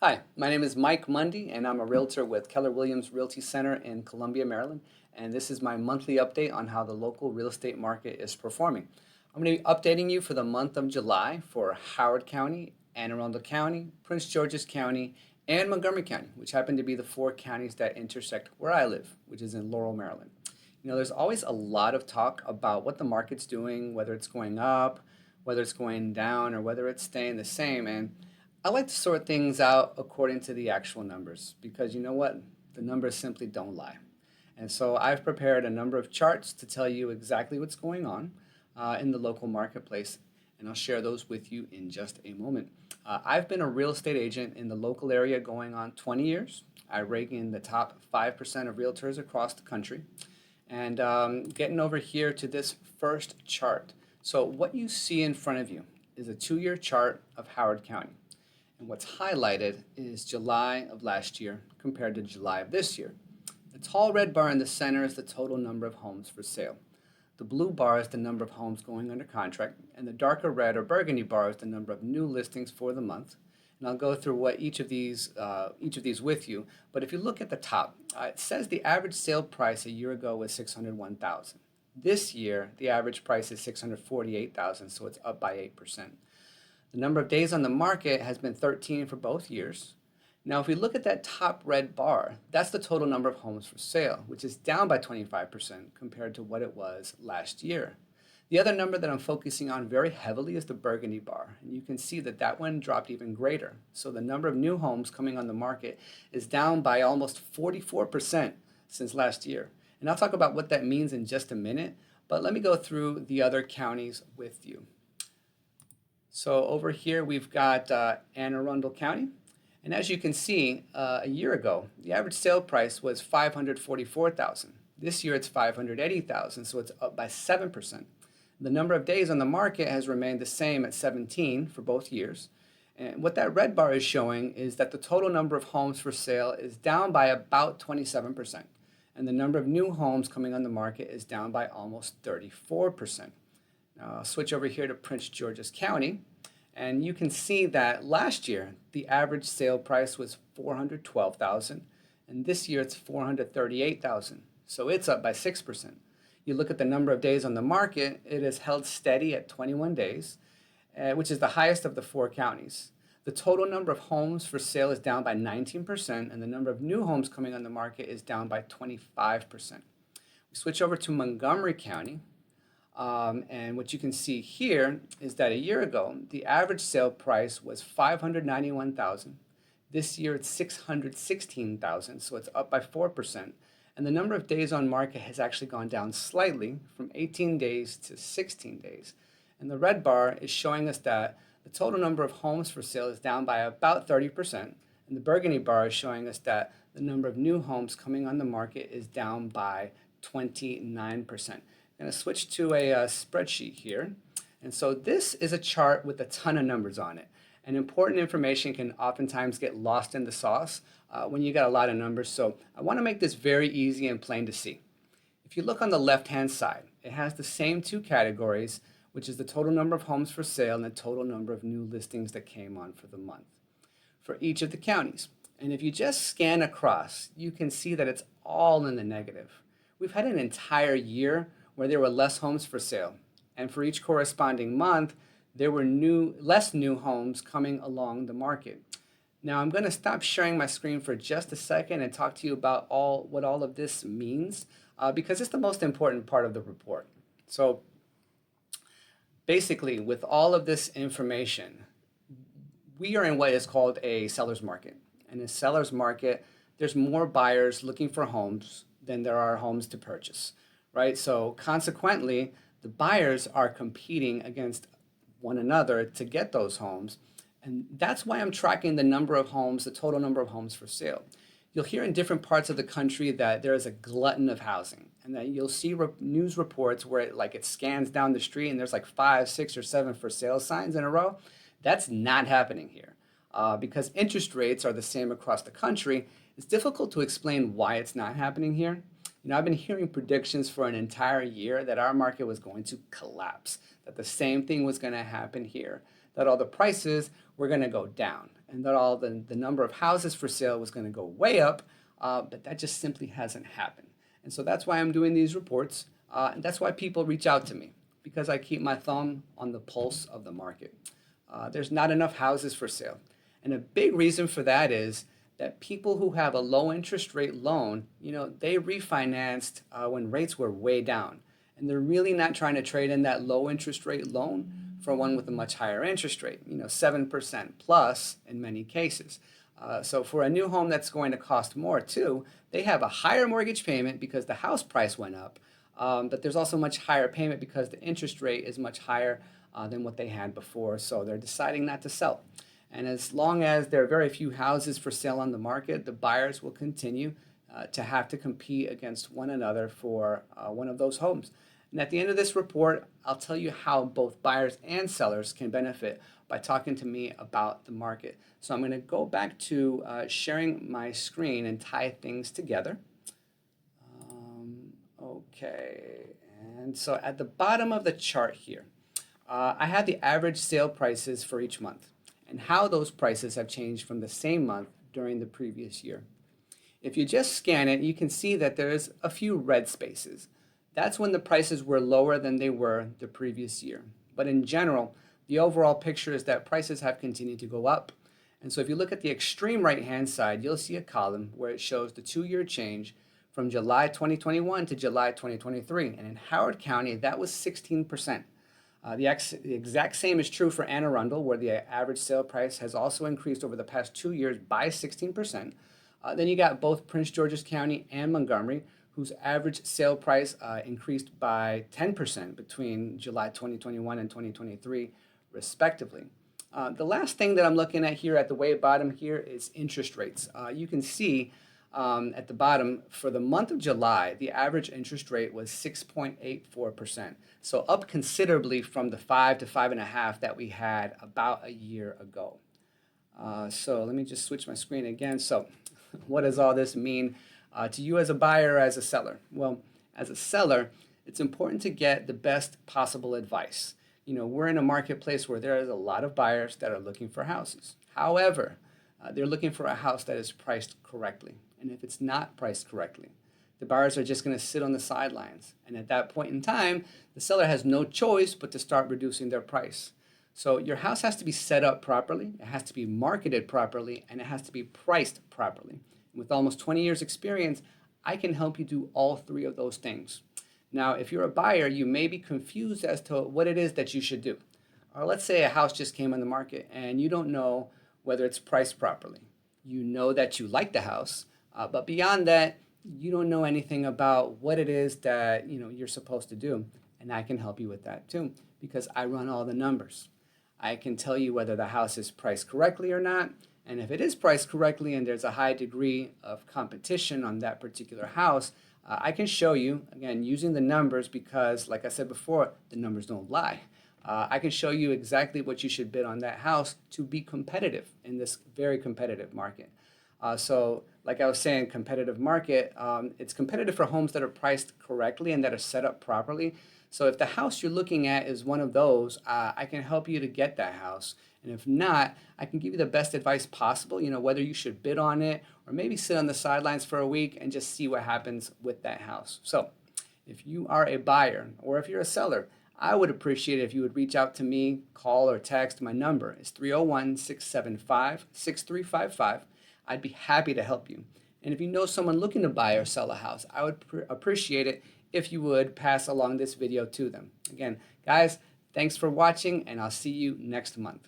Hi, my name is Mike Mundy, and I'm a realtor with Keller Williams Realty Center in Columbia, Maryland. And this is my monthly update on how the local real estate market is performing. I'm going to be updating you for the month of July for Howard County, Anne Arundel County, Prince George's County, and Montgomery County, which happen to be the four counties that intersect where I live, which is in Laurel, Maryland. There's always a lot of talk about what the market's doing, whether it's going up, whether it's going down, or whether it's staying the same. And I like to sort things out according to the actual numbers because you know what? The numbers simply don't lie. And so I've prepared a number of charts to tell you exactly what's going on in the local marketplace, and I'll share those with you in just a moment. I've been a real estate agent in the local area going on 20 years. I rank in the top 5% of realtors across the country. And getting over here to this first chart. So what you see in front of you is a 2-year chart of Howard County. And what's highlighted is July of last year compared to July of this year. The tall red bar in the center is the total number of homes for sale. The blue bar is the number of homes going under contract, and the darker red or burgundy bar is the number of new listings for the month. And I'll go through what each of these with you. But if you look at the top, it says the average sale price a year ago was $601,000. This year, the average price is $648,000, so it's up by 8%. The number of days on the market has been 13 for both years. Now, if we look at that top red bar, that's the total number of homes for sale, which is down by 25% compared to what it was last year. The other number that I'm focusing on very heavily is the burgundy bar, and you can see that that one dropped even greater. So the number of new homes coming on the market is down by almost 44% since last year. And I'll talk about what that means in just a minute, but let me go through the other counties with you. So over here we've got Anne Arundel County. And as you can see, a year ago, the average sale price was $544,000. This year it's $580,000, so it's up by 7%. The number of days on the market has remained the same at 17 for both years. And what that red bar is showing is that the total number of homes for sale is down by about 27%. And the number of new homes coming on the market is down by almost 34%. Now I'll switch over here to Prince George's County. And you can see that last year, the average sale price was $412,000. And this year it's $438,000. So it's up by 6%. You look at the number of days on the market, it has held steady at 21 days, which is the highest of the four counties. The total number of homes for sale is down by 19%, and the number of new homes coming on the market is down by 25%. We switch over to Montgomery County, and what you can see here is that a year ago, the average sale price was $591,000. This year it's $616,000, so it's up by 4%. And the number of days on market has actually gone down slightly from 18 days to 16 days. And the red bar is showing us that the total number of homes for sale is down by about 30%. And the burgundy bar is showing us that the number of new homes coming on the market is down by 29%. I'm going to switch to a spreadsheet here. And so this is a chart with a ton of numbers on it. And important information can oftentimes get lost in the sauce when you got a lot of numbers. So I want to make this very easy and plain to see. If you look on the left-hand side, it has the same two categories, which is the total number of homes for sale and the total number of new listings that came on for the month for each of the counties. And if you just scan across, you can see that it's all in the negative. We've had an entire year where there were less homes for sale. And for each corresponding month, there were less new homes coming along the market. Now I'm going to stop sharing my screen for just a second and talk to you about what all of this means because it's the most important part of the report. So basically, with all of this information, we are in what is called a seller's market. And in a seller's market, there's more buyers looking for homes than there are homes to purchase, right? So consequently, the buyers are competing against one another to get those homes. And that's why I'm tracking the number of homes, the total number of homes for sale. You'll hear in different parts of the country that there is a glutton of housing, and that you'll see news reports where it scans down the street and there's like 5, 6, or 7 for sale signs in a row. That's not happening here. Because interest rates are the same across the country, it's difficult to explain why it's not happening here. I've been hearing predictions for an entire year that our market was going to collapse, that the same thing was going to happen here, that all the prices were going to go down. and that all the number of houses for sale was going to go way up, but that just simply hasn't happened. And so that's why I'm doing these reports, and that's why people reach out to me, because I keep my thumb on the pulse of the market. There's not enough houses for sale. And a big reason for that is that people who have a low interest rate loan, they refinanced when rates were way down. And they're really not trying to trade in that low interest rate loan for one with a much higher interest rate, 7% plus in many cases. So for a new home that's going to cost more too, they have a higher mortgage payment because the house price went up, but there's also much higher payment because the interest rate is much higher than what they had before. So they're deciding not to sell. And as long as there are very few houses for sale on the market, the buyers will continue to have to compete against one another for one of those homes. And at the end of this report, I'll tell you how both buyers and sellers can benefit by talking to me about the market. So I'm going to go back to sharing my screen and tie things together. Okay, and so at the bottom of the chart here, I have the average sale prices for each month and how those prices have changed from the same month during the previous year. If you just scan it, you can see that there's a few red spaces. That's when the prices were lower than they were the previous year. But in general, the overall picture is that prices have continued to go up. And so if you look at the extreme right-hand side, you'll see a column where it shows the 2-year change from July 2021 to July 2023. And in Howard County, that was 16%. The exact same is true for Arundel, where the average sale price has also increased over the past 2 years by 16%. Then you got both Prince George's County and Montgomery, whose average sale price increased by 10% between July 2021 and 2023, respectively. The last thing that I'm looking at here at the way bottom here is interest rates. You can see at the bottom, for the month of July, the average interest rate was 6.84%. So up considerably from the 5 to 5.5 that we had about a year ago. So let me just switch my screen again. So what does all this mean to you as a buyer or as a seller? Well, as a seller, it's important to get the best possible advice. We're in a marketplace where there is a lot of buyers that are looking for houses. However, they're looking for a house that is priced correctly. And if it's not priced correctly, the buyers are just going to sit on the sidelines. And at that point in time, the seller has no choice but to start reducing their price. So your house has to be set up properly, it has to be marketed properly, and it has to be priced properly. And with almost 20 years experience, I can help you do all three of those things. Now, if you're a buyer, you may be confused as to what it is that you should do. Or let's say a house just came on the market and you don't know whether it's priced properly. You know that you like the house, but beyond that, you don't know anything about what it is that you're supposed to do. And I can help you with that too, because I run all the numbers. I can tell you whether the house is priced correctly or not. And if it is priced correctly and there's a high degree of competition on that particular house, I can show you, again, using the numbers, because like I said before, the numbers don't lie. I can show you exactly what you should bid on that house to be competitive in this very competitive market. So like I was saying, competitive market, it's competitive for homes that are priced correctly and that are set up properly. So if the house you're looking at is one of those, I can help you to get that house. And if not, I can give you the best advice possible, whether you should bid on it or maybe sit on the sidelines for a week and just see what happens with that house. So if you are a buyer or if you're a seller, I would appreciate it if you would reach out to me, call or text. My number is 301-675-6355. I'd be happy to help you. And if you know someone looking to buy or sell a house, I would appreciate it if you would pass along this video to them. Again, guys, thanks for watching, and I'll see you next month.